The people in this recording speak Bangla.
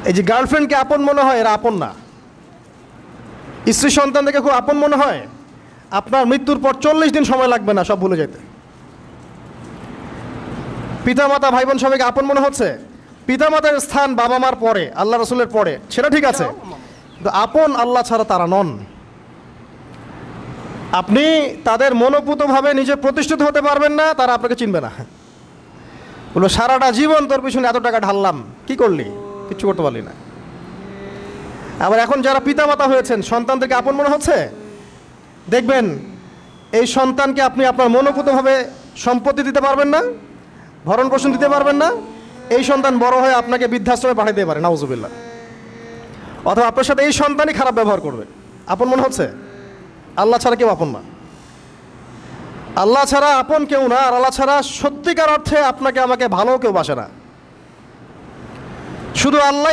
এই যে গার্লফ্রেন্ডকে আপন মনে হয়, এরা আপন না। স্ত্রী সন্তান থেকে খুব আপন মনে হয়, আপনার মৃত্যুর পর 40 দিন সময় লাগবে না সব ভুলে যেতে। পিতামাতা ভাই বোন সবাইকে আপন মনে হচ্ছে। পিতামাতার স্থান বাবা মার পরে, আল্লাহ রসুলের পরে, সেটা ঠিক আছে, কিন্তু আপন আল্লাহ ছাড়া তারা নন। আপনি তাদের মনোপুতভাবে নিজে প্রতিষ্ঠিত হতে পারবেন না, তারা আপনাকে চিনবে না। বলবো সারাটা জীবন তোর পিছনে এত টাকা ঢাললাম, কি করলি? কিচ্ছু করতে পারলি না। আবার এখন যারা পিতামাতা হয়েছেন, সন্তানদেরকে আপন মনে হচ্ছে, দেখবেন এই সন্তানকে আপনি আপনার মনোপুতভাবে সম্পত্তি দিতে পারবেন না, ভরণ পোষণ দিতে পারবেন না। এই সন্তান বড় হয়ে আপনাকে বৃদ্ধাশ্রমে পাঠিয়ে দিতে পারে, নাউজুবিল্লাহ। অথবা আপনার সাথে এই সন্তানই খারাপ ব্যবহার করবে। আপন মনে হচ্ছে? আল্লাহ ছাড়া কেউ আপন না। আল্লাহ ছাড়া আপন কেউ না, আর আল্লাহ ছাড়া সত্যিকার অর্থে আপনাকে আমাকে ভালো কেউ বাসে না। শুধু আল্লাহ